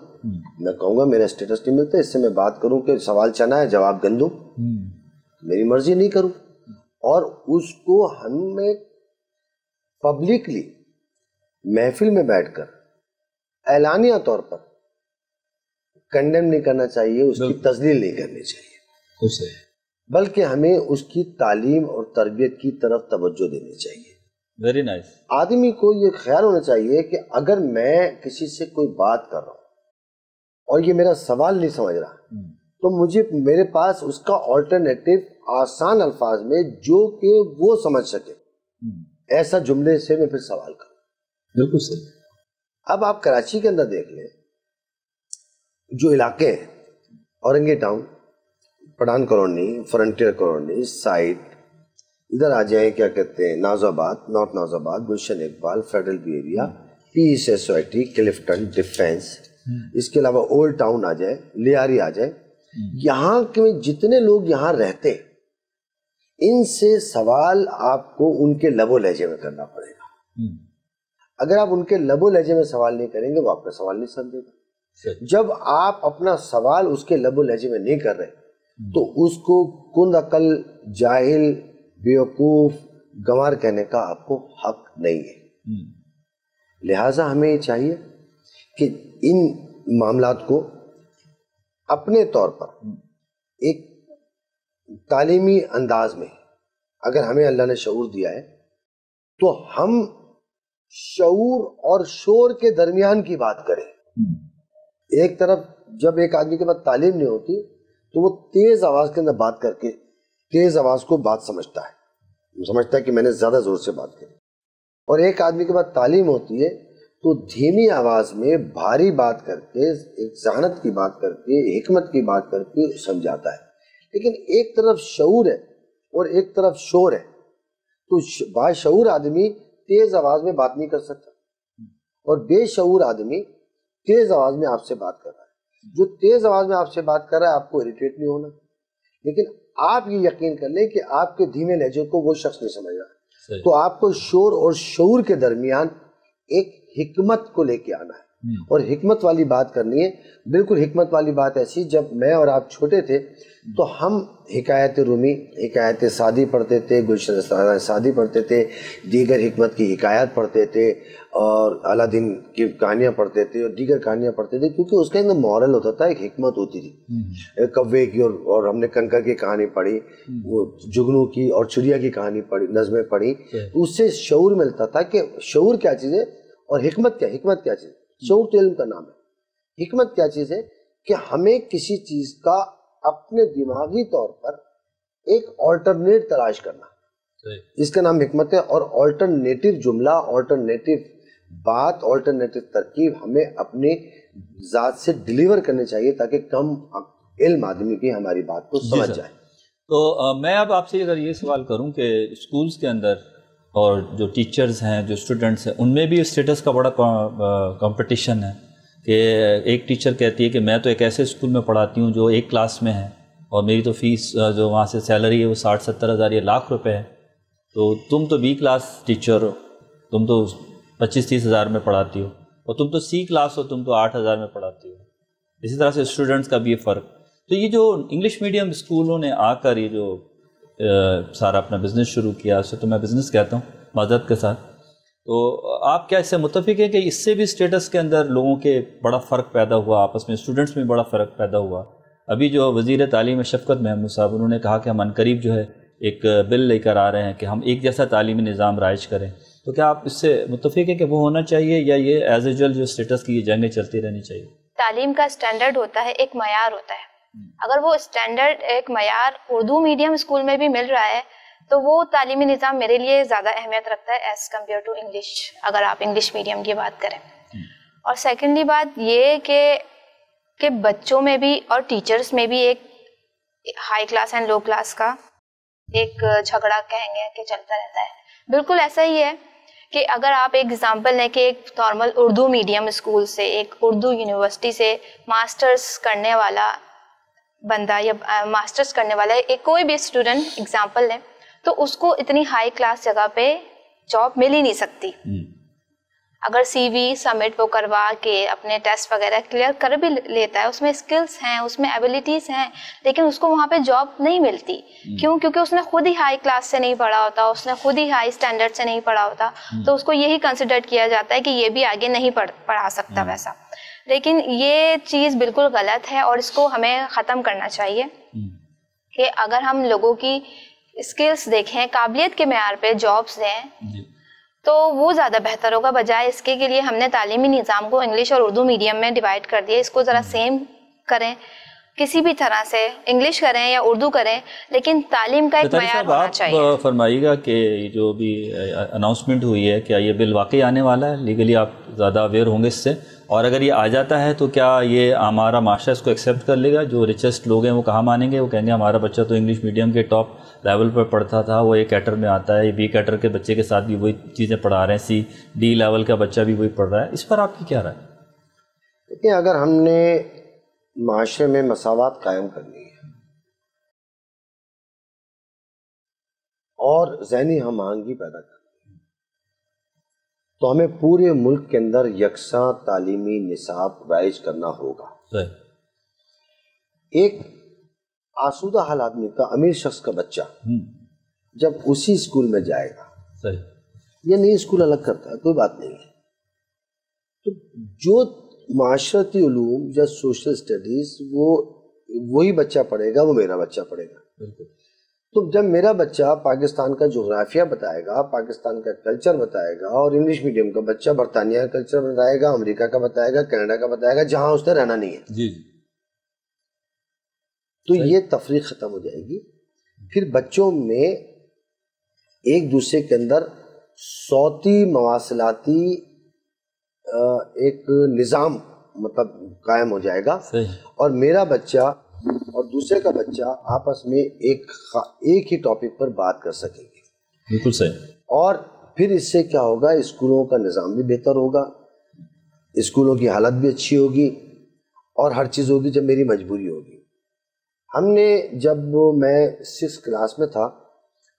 میں کہوں گا میرا اسٹیٹس نہیں ملتا، اس سے میں بات کروں کہ سوال چنا ہے جواب گندوں، میری مرضی نہیں کروں. اور اس کو ہمیں پبلکلی محفل میں بیٹھ کر اعلانیہ طور پر کنڈیم نہیں کرنا چاہیے، اس کی تذلیل نہیں کرنی چاہیے، بلکہ ہمیں اس کی تعلیم اور تربیت کی طرف توجہ دینی چاہیے. Very nice. آدمی کو یہ خیال ہونا چاہیے کہ اگر میں کسی سے کوئی بات کر رہا ہوں اور یہ میرا سوال نہیں سمجھ رہا، تو میرے پاس اس کا آلٹرنیٹو آسان الفاظ میں جو کہ وہ سمجھ سکے ایسا جملے سے میں پھر سوال کروں. بالکل صحیح. اب آپ کراچی کے اندر دیکھ لیں، جو علاقے ہیں، Orangi town, Pathan colony, frontier colony, site, ادھر آ جائیں کیا کہتے ہیں ناز آباد، نارتھ ناز آباد، Gulshan Iqbal, federal be area, piece society, Clifton, defence, اس کے علاوہ اولڈ ٹاؤن آ جائے، لیاری آ جائے، یہاں کے جتنے لوگ یہاں رہتے ان سے سوال آپ کو ان کے لب و لہجے میں کرنا پڑے گا. اگر آپ ان کے لب و لہجے میں سوال نہیں کریں گے وہ آپ کا سوال نہیں سمجھے گا. جب آپ اپنا سوال اس کے لب و لہجے میں نہیں کر رہے تو اس کو کند عقل، جاہل، بیوقوف، گنوار کہنے کا آپ کو حق نہیں ہے. لہٰذا ہمیں یہ چاہیے کہ ان معاملات کو اپنے طور پر ایک تعلیمی انداز میں، اگر ہمیں اللہ نے شعور دیا ہے تو ہم شعور اور شور کے درمیان کی بات کریں. ایک طرف جب ایک آدمی کے پاس تعلیم نہیں ہوتی تو وہ تیز آواز کے اندر بات کر کے تیز آواز کو بات سمجھتا ہے کہ میں نے زیادہ زور سے بات کی. اور ایک آدمی کے پاس تعلیم ہوتی ہے تو دھیمی آواز میں بھاری بات کر کے، ایک ذہانت کی بات کر کے، حکمت کی بات کر کے سمجھاتا ہے. لیکن ایک طرف شعور ہے اور ایک طرف شور ہے، تو باشعور آدمی تیز آواز میں بات نہیں کر سکتا، اور بے شعور آدمی تیز آواز میں آپ سے بات کر رہا ہے. جو تیز آواز میں آپ سے بات کر رہا ہے آپ کو اریٹیٹ نہیں ہونا، لیکن آپ یہ یقین کر لیں کہ آپ کے دھیمے لہجے کو وہ شخص نہیں سمجھ رہا، تو آپ کو شور اور شعور کے درمیان ایک حکمت کو لے کے آنا ہے اور حکمت والی بات کرنی ہے. بالکل حکمت والی بات ایسی، جب میں اور آپ چھوٹے تھے تو ہم حکایت رومی، حکایت سعدی پڑھتے تھے، گلشن سعدی پڑھتے تھے، دیگر حکمت کی حکایات پڑھتے تھے، اور الادین کی کہانیاں پڑھتے تھے اور دیگر کہانیاں پڑھتے تھے، کیونکہ اس کے اندر مورل ہوتا تھا، ایک حکمت ہوتی تھی. کوے کی اور ہم نے کنکر کی کہانی پڑھی، وہ جگنو کی اور چڑیا کی کہانی پڑھی، نظمیں پڑھی، اس سے شعور ملتا تھا کہ شعور کیا چیز ہے اور حکمت کیا چیز ہے. شعور تو علم کا نام ہے. حکمت کیا چیز ہے کہ ہمیں کسی چیز کا اپنے دماغی طور پر ایک آلٹرنیٹ تلاش کرنا، جس کا نام حکمت ہے، اور آلٹرنیٹو جملہ، آلٹرنیٹو بات، آلٹرنیٹو ترکیب ہمیں اپنے ذات سے ڈیلیور کرنے چاہیے تاکہ کم علم آدمی بھی ہماری بات کو سمجھ جائے۔ تو میں اب آپ سے اگر یہ سوال کروں کہ اسکولز کے اندر اور جو ٹیچرز ہیں، جو اسٹوڈنٹس ہیں، ان میں بھی اسٹیٹس کا بڑا کمپٹیشن ہے کہ ایک ٹیچر کہتی ہے کہ میں تو ایک ایسے اسکول میں پڑھاتی ہوں جو ایک کلاس میں ہے اور میری تو فیس جو وہاں سے سیلری ہے وہ 60-70 ہزار، یہ لاکھ روپے ہے، تو تم تو بی کلاس ٹیچر ہو، تم تو 25-30 ہزار میں پڑھاتی ہو، اور تم تو سی کلاس ہو، تم تو 8 ہزار میں پڑھاتی ہو۔ اسی طرح سے اسٹوڈنٹس کا بھی یہ فرق۔ تو یہ جو انگلش میڈیم اسکولوں نے آ کر یہ جو سارا اپنا بزنس شروع کیا، اسے تو میں بزنس کہتا ہوں معذرت کے ساتھ، تو آپ کیا اس سے متفق ہیں کہ اس سے بھی اسٹیٹس کے اندر لوگوں کے بڑا فرق پیدا ہوا، آپس میں اسٹوڈنٹس میں بڑا فرق پیدا ہوا؟ ابھی جو وزیر تعلیم شفقت محمود صاحب، انہوں نے کہا کہ ہم عنقریب جو ہے ایک بل لے کر آ رہے ہیں کہ ہم ایک جیسا تعلیمی نظام رائج کریں، تو کیا آپ اس سے متفق ہیں کہ وہ ہونا چاہیے، یا یہ ایز یوزول جو اسٹیٹس کی یہ جنگیں چلتی رہنی چاہیے؟ تعلیم کا اسٹینڈرڈ ہوتا ہے، ایک معیار ہوتا ہے، اگر وہ اسٹینڈرڈ ایک معیار اردو میڈیم اسکول میں بھی مل رہا ہے تو وہ تعلیمی نظام میرے لیے زیادہ اہمیت رکھتا ہے ایز کمپیئر ٹو انگلش، اگر آپ انگلش میڈیم کی بات کریں۔ اور سیکنڈلی بات یہ کہ بچوں میں بھی اور ٹیچرز میں بھی ایک high class and low class کا ایک جھگڑا کہیں گے کہ چلتا رہتا ہے۔ بالکل ایسا ہی ہے کہ اگر آپ ایک ایگزامپل لیں کہ ایک نارمل اردو میڈیم اسکول سے، ایک اردو یونیورسٹی سے ماسٹرز کرنے والا بندہ یا ماسٹرز کرنے والا ایک کوئی بھی اسٹوڈنٹ ایگزامپل لیں، تو اس کو اتنی ہائی کلاس جگہ پہ جاب مل ہی نہیں سکتی۔ اگر سی وی سبمٹ وہ کروا کے اپنے ٹیسٹ وغیرہ کلیئر کر بھی لیتا ہے، اس میں اسکلز ہیں، اس میں ایبلٹیز ہیں، لیکن اس کو وہاں پہ جاب نہیں ملتی۔ کیوں؟ کیونکہ اس نے خود ہی ہائی کلاس سے نہیں پڑھا ہوتا، اس نے خود ہی ہائی اسٹینڈرڈ سے نہیں پڑھا ہوتا، تو اس کو یہی کنسیڈر کیا جاتا ہے کہ یہ بھی آگے نہیں پڑھا سکتا ویسا۔ لیکن یہ چیز بالکل غلط ہے اور اس کو ہمیں ختم کرنا چاہیے کہ اگر ہم لوگوں کی اسکلز دیکھیں، قابلیت کے معیار پہ جابس دیں تو وہ زیادہ بہتر ہوگا، بجائے اس کے لیے ہم نے تعلیمی نظام کو انگلش اور اردو میڈیم میں ڈیوائڈ کر دیا۔ اس کو ذرا سیم کریں، کسی بھی طرح سے انگلش کریں یا اردو کریں، لیکن تعلیم کا ایک معیار ہونا چاہیے۔ آپ فرمائیے گا کہ جو بھی اناؤنسمنٹ ہوئی ہے، کیا یہ بل واقعی آنے والا ہے؟ لیگلی آپ زیادہ اویئر ہوں گے اس سے، اور اگر یہ آ جاتا ہے تو کیا یہ ہمارا معاشرہ اس کو ایکسیپٹ کر لے گا؟ جو ریچسٹ لوگ ہیں وہ کہاں مانیں گے؟ وہ کہیں گے ہمارا بچہ تو انگلش میڈیم کے ٹاپ لیول پر پڑھتا تھا، وہ اے کیٹر میں آتا ہے، بی کیٹر کے بچے کے ساتھ بھی وہی چیزیں پڑھا رہے ہیں، سی ڈی لیول کا بچہ بھی وہی پڑھ رہا ہے۔ اس پر آپ کی کیا رائے؟ دیکھیں، اگر ہم نے معاشرے میں مساوات قائم کرنی ہے اور ذہنی ہم آہنگی پیدا کرنی ہے تو ہمیں پورے ملک کے اندر یکساں تعلیمی نصاب رائج کرنا ہوگا۔ ایک آسودہ حال آدمی کا، امیر شخص کا بچہ جب اسی اسکول میں جائے گا، یہ نہیں اسکول الگ کرتا ہے، کوئی بات نہیں ہے، تو جو معاشرتی علوم یا سوشل اسٹڈیز وہی بچہ پڑھے گا، وہ میرا بچہ پڑھے گا۔ تو جب میرا بچہ پاکستان کا جغرافیہ بتائے گا، پاکستان کا کلچر بتائے گا، اور انگلش میڈیم کا بچہ برطانیہ کا کلچر بتائے گا، امریکہ کا بتائے گا، کینیڈا کا بتائے گا، جہاں اس نے رہنا نہیں ہے، تو یہ تفریق ختم ہو جائے گی۔ پھر بچوں میں ایک دوسرے کے اندر صوتی مواصلاتی ایک نظام مطلب قائم ہو جائے گا، اور میرا بچہ اور دوسرے کا بچہ آپس میں ایک ہی ٹاپک پر بات کر سکیں گے۔ بالکل صحیح۔ اور پھر اس سے کیا ہوگا، اسکولوں کا نظام بھی بہتر ہوگا، اسکولوں کی حالت بھی اچھی ہوگی، اور ہر چیز ہوگی جب میری مجبوری ہوگی۔ ہم نے جب میں 6 کلاس میں تھا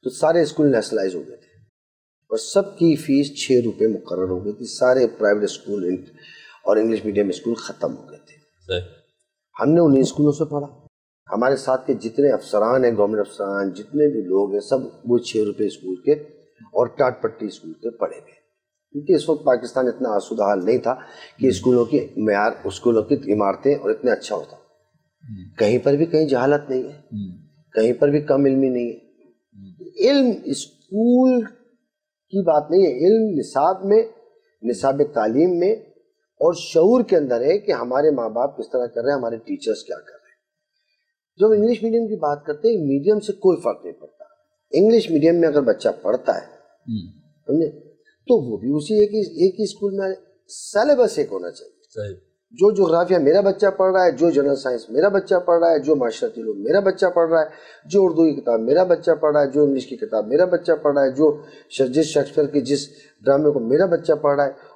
تو سارے اسکول نیشنلائز ہو گئے تھے اور سب کی فیس 6 روپے مقرر ہو گئی تھی، سارے پرائیویٹ اسکول اور انگلش میڈیم اسکول ختم ہو گئے تھے۔ ہم نے انہیں اسکولوں سے پڑھا، ہمارے ساتھ کے جتنے افسران ہیں، گورنمنٹ افسران، جتنے بھی لوگ ہیں، سب وہ 6 روپے اسکول کے اور ٹاٹ پٹی اسکول کے پڑھے گئے، کیونکہ اس وقت پاکستان اتنا آسودہ حال نہیں تھا کہ اسکولوں کی معیار، اسکولوں کی عمارتیں اور اتنا اچھا ہوتا۔ کہیں پر بھی کہیں جہالت نہیں ہے، کہیں پر بھی کم علمی نہیں ہے۔ علم اسکول کی بات نہیں ہے، علم نصاب میں، نصاب تعلیم میں اور شعور کے اندر ہے کہ ہمارے ماں باپ کس طرح کر رہے ہیں, ہمارے ٹیچرز کیا کر رہے ہیں. جب انگلش میڈیم کی بات کرتے ہیں, میڈیم سے کوئی فرق نہیں پڑتا. انگلش میڈیم میں اگر بچہ پڑھتا ہے سمجھے تو وہ بھی اسی ایک ہی اسکول میں, سیلیبس ایک ہونا چاہیے. جو جغرافیہ میرا بچہ پڑھ رہا ہے, جو جنرل سائنس میرا بچہ پڑھ رہا ہے, جو معاشرتی علوم میرا بچہ پڑھ رہا ہے, جو اردو کی کتاب میرا بچہ پڑھ رہا ہے, جو انگلش کی کتاب میرا بچہ پڑھ رہا ہے, جو جس شیکسپیئر کے جس ڈرامے کو میرا بچہ پڑھ رہا ہے,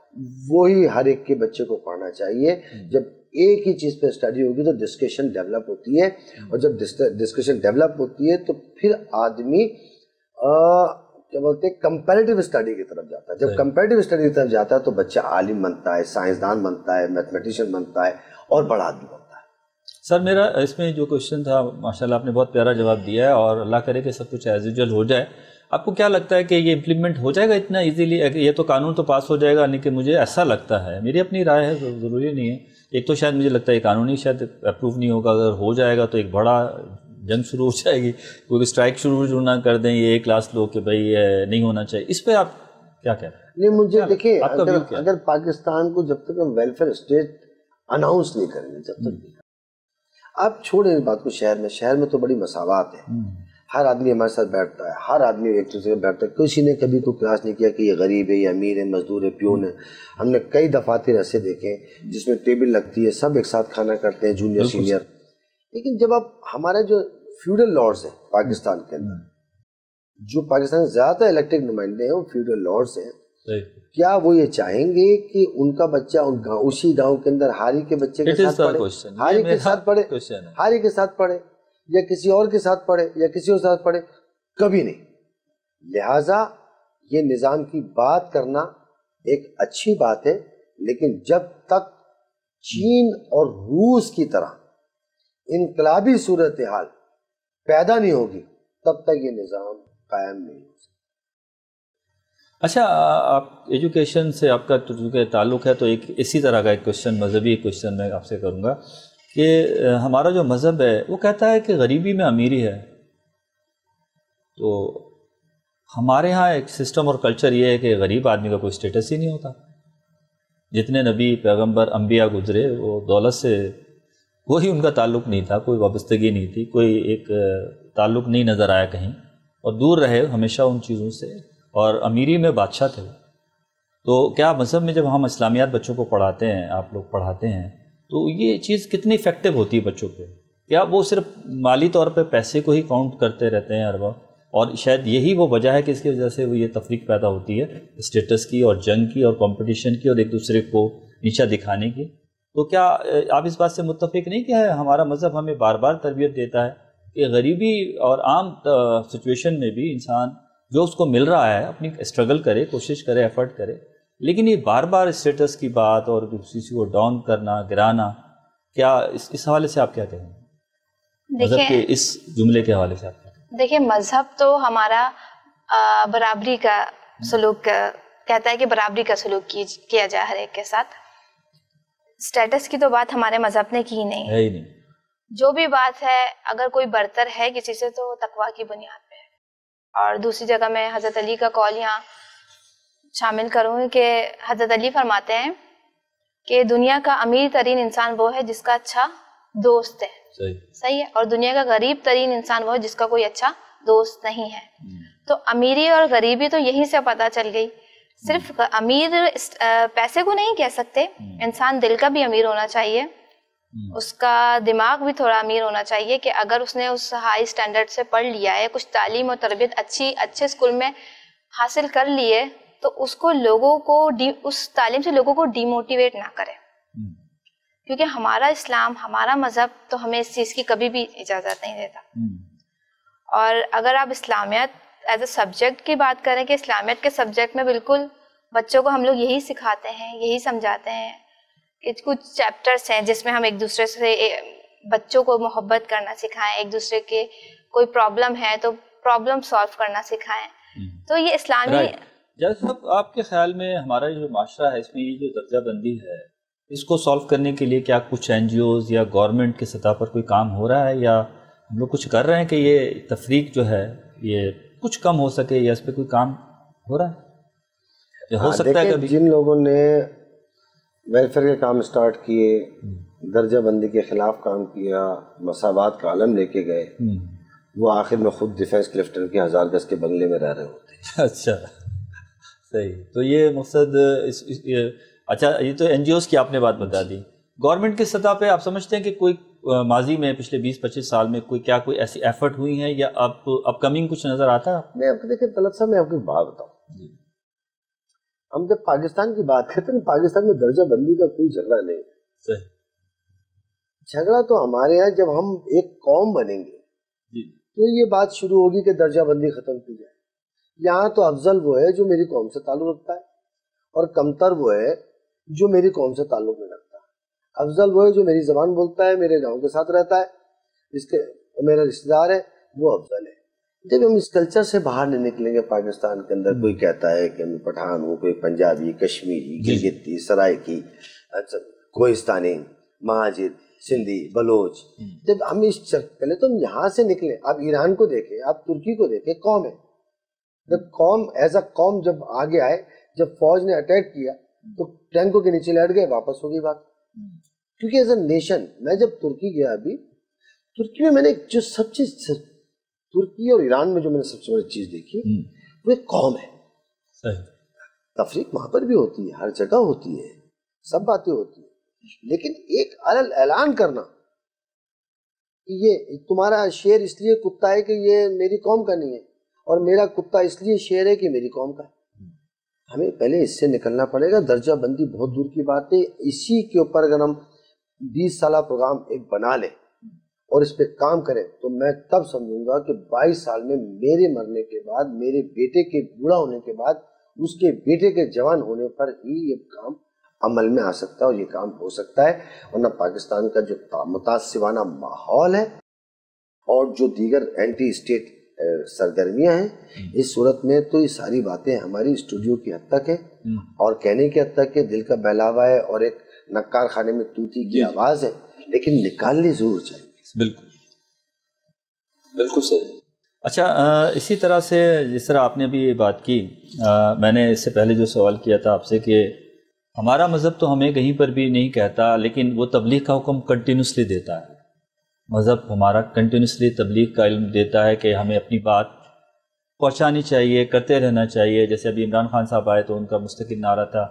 وہی ہر ایک کے بچے کو پڑھنا چاہیے. جب ایک ہی چیز پہ اسٹڈی ہوگی تو ڈسکشن ڈیولپ ہوتی ہے, اور جب ڈسکشن ڈیولپ ہوتی ہے تو پھر آدمی کیا بولتے ہیں کمپیریٹیو اسٹڈی کی طرف جاتا ہے. جب کمپیریٹیو اسٹڈی کی طرف جاتا ہے تو بچہ عالم بنتا ہے, سائنسدان بنتا ہے, میتھمیٹیشین بنتا ہے اور بڑا آدمی بنتا ہے. سر میرا اس میں جو کوشچن تھا, ماشاءاللہ آپ نے بہت پیارا جواب دیا ہے, اور اللہ کرے کہ سب کچھ ایز یوزول ہو جائے. آپ کو کیا لگتا ہے کہ یہ امپلیمنٹ ہو جائے گا اتنا ایزیلی؟ یہ تو قانون تو پاس ہو جائے گا, نہیں کہ مجھے ایسا لگتا ہے, میری اپنی رائے ہے, ضروری نہیں ہے. ایک تو شاید مجھے لگتا ہے قانونی شاید اپروو نہیں ہوگا, اگر ہو جائے گا تو ایک بڑا جنگ شروع ہو جائے گی, کوئی اسٹرائک شروع نہ کر دیں یہ ایک کلاس لوگ کہ بھائی نہیں ہونا چاہیے. اس پہ آپ کیا کہتے ہیں؟ نہیں مجھے دیکھیں, اگر پاکستان کو جب تک ہم ویلفیئر اسٹیٹ اناؤنس نہیں کریں گے, جب تک آپ چھوڑیں اس بات کو, شہر میں تو بڑی مساوات ہے, ہر آدمی ہمارے ساتھ بیٹھتا ہے, ہر آدمی ایک دوسرے سے بیٹھتا ہے. کسی نے کبھی کوئی قیاس نہیں کیا کہ یہ غریب ہے, یہ امیر ہے, مزدور ہے, پیون ہے. ہم نے کئی دفاتر ایسے دیکھے جس میں ٹیبل لگتی ہے, سب ایک ساتھ کھانا کرتے ہیں, جونیئر سینئر. لیکن جب آپ ہمارے جو فیوڈل لارڈز ہیں پاکستان کے اندر, جو پاکستان کے زیادہ الیکٹڈ نمائندے ہیں وہ فیوڈل لارڈز ہیں, کیا وہ یہ چاہیں گے کہ ان کا بچہ اسی گاؤں کے اندر ہاری کے بچے کے ساتھ پڑھے, ہاری کے ساتھ پڑھے, یا کسی اور کے ساتھ پڑھے, یا کسی اور ساتھ پڑھے؟ کبھی نہیں. لہٰذا یہ نظام کی بات کرنا ایک اچھی بات ہے, لیکن جب تک چین اور روس کی طرح انقلابی صورتحال پیدا نہیں ہوگی تب تک یہ نظام قائم نہیں ہو سکتا. اچھا, آپ ایجوکیشن سے آپ کا تعلق ہے, تو ایک اسی طرح کا ایک کوشچن, مذہبی کوشچن میں آپ سے کروں گا کہ ہمارا جو مذہب ہے وہ کہتا ہے کہ غریبی میں امیری ہے. تو ہمارے ہاں ایک سسٹم اور کلچر یہ ہے کہ غریب آدمی کا کوئی اسٹیٹس ہی نہیں ہوتا. جتنے نبی پیغمبر انبیاء گزرے وہ دولت سے کوئی ان کا تعلق نہیں تھا, کوئی وابستگی نہیں تھی, کوئی ایک تعلق نہیں نظر آیا کہیں, اور دور رہے ہمیشہ ان چیزوں سے, اور امیری میں بادشاہ تھے. تو کیا مذہب میں جب ہم اسلامیات بچوں کو پڑھاتے ہیں, آپ لوگ پڑھاتے ہیں, تو یہ چیز کتنی افیکٹو ہوتی ہے بچوں پہ؟ کیا وہ صرف مالی طور پہ پیسے کو ہی کاؤنٹ کرتے رہتے ہیں ہر وقت, اور شاید یہی وہ وجہ ہے کہ اس کی وجہ سے وہ یہ تفریق پیدا ہوتی ہے اسٹیٹس کی اور جنگ کی اور کمپٹیشن کی اور ایک دوسرے کو نیچا دکھانے کی؟ تو کیا آپ اس بات سے متفق نہیں کہ ہمارا مذہب ہمیں بار بار تربیت دیتا ہے کہ غریبی اور عام سچویشن میں بھی انسان جو اس کو مل رہا ہے اپنی اسٹرگل کرے, کوشش کرے, ایفرٹ کرے, لیکن یہ بار بار اسٹیٹس کی بات اور کسی کو ڈاؤن کرنا, گرانا, کیا اس حوالے سے آپ کیا کہیں گے؟ مذہب کے اس جملے کے حوالے سے آپ کیا کہیں گے؟ دیکھیں, مذہب تو ہمارا برابری کا سلوک کہتا ہے کہ برابری کا سلوک کیا جائے ہر ایک کے ساتھ. اسٹیٹس کی تو بات ہمارے مذہب نے کی نہیں ہے ہی نہیں. جو بھی بات ہے, اگر کوئی برتر ہے کسی سے تو تقویٰ کی بنیاد پہ ہے. اور دوسری جگہ میں حضرت علی کا قول یہاں شامل کروں کہ حضرت علی فرماتے ہیں کہ دنیا کا امیر ترین انسان وہ ہے جس کا اچھا دوست ہے. صحیح ہے. اور دنیا کا غریب ترین انسان وہ ہے جس کا کوئی اچھا دوست نہیں ہے. تو امیری اور غریبی تو یہیں سے پتہ چل گئی. صرف امیر پیسے کو نہیں کہہ سکتے, انسان دل کا بھی امیر ہونا چاہیے, اس کا دماغ بھی تھوڑا امیر ہونا چاہیے کہ اگر اس نے اس ہائی سٹینڈرڈ سے پڑھ لیا ہے, کچھ تعلیم اور تربیت اچھے اسکول میں حاصل کر لی ہے, تو اس کو لوگوں کو اس تعلیم سے لوگوں کو ڈی موٹیویٹ نہ کرے. کیونکہ ہمارا اسلام, ہمارا مذہب تو ہمیں اس چیز کی کبھی بھی اجازت نہیں دیتا. اور اگر آپ اسلامیات ایز اے سبجیکٹ کی بات کریں کہ اسلامیت کے سبجیکٹ میں بالکل بچوں کو ہم لوگ یہی سکھاتے ہیں, یہی سمجھاتے ہیں کہ کچھ چیپٹرس ہیں جس میں ہم ایک دوسرے سے بچوں کو محبت کرنا سکھائیں, ایک دوسرے کے کوئی پرابلم ہے تو پرابلم سالو کرنا سکھائیں. تو یہ اسلامی جیسے آپ کے خیال میں ہمارا جو معاشرہ ہے اس میں یہ جو درجہ بندی ہے, اس کو سالو کرنے کے لیے کیا کچھ این جی اوز یا گورنمنٹ کی سطح پر کوئی کام ہو رہا ہے, یا ہم لوگ کچھ کر رہے ہیں کہ یہ تفریق جو ہے یہ کچھ کم ہو سکے, یا اس پہ کوئی کام ہو رہا ہے؟ ہو سکتا ہے کبھی جن لوگوں نے ویلفیئر کے کام اسٹارٹ کیے، درجہ بندی کے خلاف کام کیا، مساوات کا عالم لے کے گئے، وہ آخر میں خود ڈیفینس کلفٹن کے 1000 گز کے بنگلے میں رہ رہے ہوتے. اچھا صحیح. تو یہ مقصد اچھا یہ تو این جی اوز کی آپ نے بات بتا دی. گورنمنٹ کی سطح پہ آپ سمجھتے ہیں کہ کوئی ماضی میں پچھلے 20-25 سال میں کوئی ایسی ایفرٹ ہوئی ہیں یا اپ کمنگ کچھ نظر آتا ہے؟ میں آپ کو دیکھیں طلعت صاحب، میں آپ کو بات بتاؤں، ہم جب پاکستان کی بات کرتے ہیں پاکستان میں درجہ بندی کا کوئی جھگڑا نہیں. صحیح. جھگڑا تو ہمارے یہاں جب ہم ایک قوم بنیں گے تو یہ بات شروع ہوگی کہ درجہ بندی ختم کی جائے. یہاں تو افضل وہ ہے جو میری قوم سے تعلق رکھتا ہے، اور کمتر وہ ہے جو میری قوم سے تعلق نہیں رکھتا. افضل وہ ہے جو میری زبان بولتا ہے، میرے گاؤں کے ساتھ رہتا ہے، جس کے میرا رشتہ دار ہے، وہ افضل ہے. جب ہم اس کلچر سے باہر نہیں نکلیں گے، پاکستان کے اندر کوئی کہتا ہے کہ میں پٹھان ہوں، کوئی پنجابی، کشمیری، گلگتی، سرائکی، کوہستانی، مہاجر، سندھی، بلوچ، جب ہم پہلے تو ہم یہاں سے نکلیں. آپ ایران کو دیکھیں، آپ ترکی کو دیکھیں، قوم ہے. جب قوم ایز اے قوم جب آگے آئے، جب فوج نے اٹیک کیا تو ٹینکوں کے نیچے لیٹ گئے، واپس ہو گئی بات. کیونکہ ایز اے نیشن، میں جب ترکی گیا ابھی، ترکی میں نے جو سب چیز، ترکی اور ایران میں جو میں نے سب سے بڑی چیز دیکھی وہ ایک قوم ہے. صحیح. تفریق وہاں پر بھی ہوتی ہے، ہر جگہ ہوتی ہے، سب باتیں ہوتی ہیں، لیکن ایک اعلان کرنا کہ یہ تمہارا شیر اس لیے کتا ہے کہ یہ میری قوم کا نہیں ہے، اور میرا کتا اس لیے شیر ہے کہ میری قوم کا ہے. ہمیں پہلے اس سے نکلنا پڑے گا. درجہ بندی بہت دور کی بات ہے. اسی کے اوپر اگر ہم 20 سالہ پروگرام ایک بنا لیں اور اس پہ کام کریں تو میں تب سمجھوں گا کہ 22 سال میں میرے مرنے کے بعد، میرے بیٹے کے بوڑھا ہونے کے بعد، اس کے بیٹے کے جوان ہونے پر ہی یہ کام عمل میں آ سکتا ہے اور یہ کام ہو سکتا ہے. ورنہ پاکستان کا جو متعصبانہ ماحول ہے اور جو دیگر اینٹی اسٹیٹ سرگرمیاں ہیں، اس صورت میں تو یہ ساری باتیں ہماری اسٹوڈیو کی حد تک ہے اور کہنے کی حد تک ہے، دل کا بہلاوا ہے اور ایک نکار خانے میں طوطی کی آواز ہے، لیکن نکالنی ضرور چاہیے. بالکل صحیح. اچھا اسی طرح سے جس طرح آپ نے ابھی یہ بات کی، میں نے اس سے پہلے جو سوال کیا تھا آپ سے کہ ہمارا مذہب تو ہمیں کہیں پر بھی نہیں کہتا، لیکن وہ تبلیغ کا حکم کنٹینیوسلی دیتا ہے. مذہب ہمارا کنٹینیوسلی تبلیغ کا علم دیتا ہے کہ ہمیں اپنی بات پہنچانی چاہیے، کرتے رہنا چاہیے. جیسے ابھی عمران خان صاحب آئے تو ان کا مستقل نعرہ تھا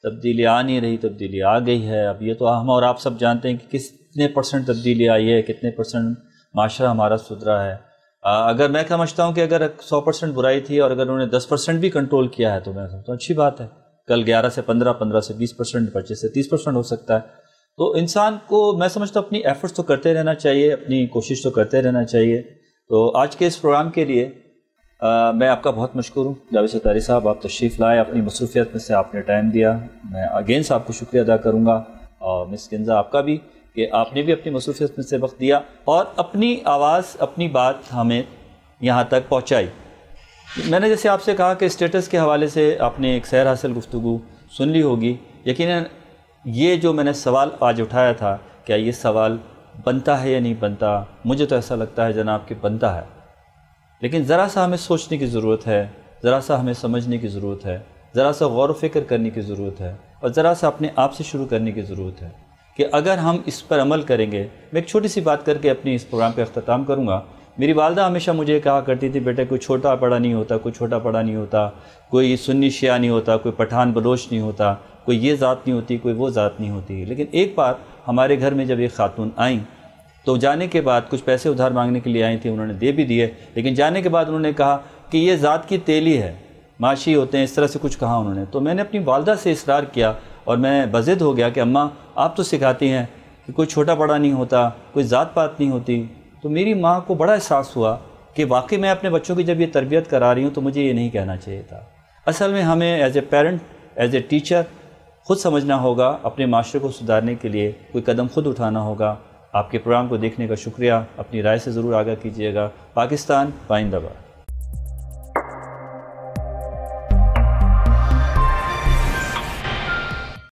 تبدیلی آ نہیں رہی، تبدیلی آ گئی ہے. اب یہ تو ہم اور آپ سب جانتے ہیں کہ کتنے % تبدیلی آئی ہے، کتنے % معاشرہ ہمارا سدھرا ہے. اگر میں سمجھتا ہوں کہ اگر 100% برائی تھی اور اگر انہوں نے 10% بھی کنٹرول کیا ہے تو میں سمجھتا ہوں اچھی بات ہے. کل 11 سے 15، 15 سے 20%، 25 سے 30% ہو سکتا ہے. تو انسان کو میں سمجھتا ہوں اپنی ایفرٹس تو کرتے رہنا چاہیے، اپنی کوشش تو کرتے رہنا چاہیے. تو آج کے اس پروگرام کے لیے میں آپ کا بہت مشکور ہوں جاوید ستاری صاحب. آپ تشریف لائے، اپنی مصروفیت میں سے آپ نے ٹائم دیا. میں اگین سے آپ کو شکریہ ادا کروں گا، اور مس کنزا آپ کا بھی کہ آپ نے بھی اپنی مصروفیت میں سے وقت دیا اور اپنی آواز، اپنی بات ہمیں یہاں تک پہنچائی. میں نے جیسے آپ سے کہا کہ اسٹیٹس کے حوالے سے آپ نے ایک سیر حاصل گفتگو سن لی ہوگی. یقیناً یہ جو میں نے سوال آج اٹھایا تھا، کیا یہ سوال بنتا ہے یا نہیں بنتا؟ مجھے تو ایسا لگتا ہے جناب کہ بنتا ہے، لیکن ذرا سا ہمیں سوچنے کی ضرورت ہے، ذرا سا ہمیں سمجھنے کی ضرورت ہے، ذرا سا غور و فکر کرنے کی ضرورت ہے، اور ذرا سا اپنے آپ سے شروع کرنے کی ضرورت ہے کہ اگر ہم اس پر عمل کریں گے. میں ایک چھوٹی سی بات کر کے اپنی اس پروگرام پہ اختتام کروں گا. میری والدہ ہمیشہ مجھے کہا کرتی تھی، بیٹے کوئی چھوٹا بڑا نہیں ہوتا، کوئی چھوٹا بڑا نہیں ہوتا، کوئی سنی شیعہ نہیں ہوتا، کوئی پٹھان بلوچ نہیں ہوتا، کوئی یہ ذات نہیں ہوتی، کوئی وہ ذات نہیں ہوتی. لیکن ایک بار ہمارے گھر میں جب ایک خاتون آئیں تو جانے کے بعد کچھ پیسے ادھار مانگنے کے لیے آئی تھیں، انہوں نے دے بھی دیے، لیکن جانے کے بعد انہوں نے کہا کہ یہ ذات کی تیلی ہے، معاشی ہوتے ہیں، اس طرح سے کچھ کہا انہوں نے. تو میں نے اپنی والدہ سے اصرار کیا اور میں بضد ہو گیا کہ اماں آپ تو سکھاتی ہیں کہ کوئی چھوٹا بڑا نہیں ہوتا، کوئی ذات پات نہیں ہوتی. تو میری ماں کو بڑا احساس ہوا کہ واقعی میں اپنے بچوں کی جب یہ تربیت کرا رہی ہوں تو مجھے یہ نہیں کہنا چاہیے تھا. اصل میں ہمیں as a parent, as a teacher خود سمجھنا ہوگا، اپنے معاشرے کو سدھارنے کے لیے کوئی قدم خود اٹھانا ہوگا. آپ کے پروگرام کو دیکھنے کا شکریہ. اپنی رائے سے ضرور آگاہ کیجیے گا. پاکستان پائندہ باد.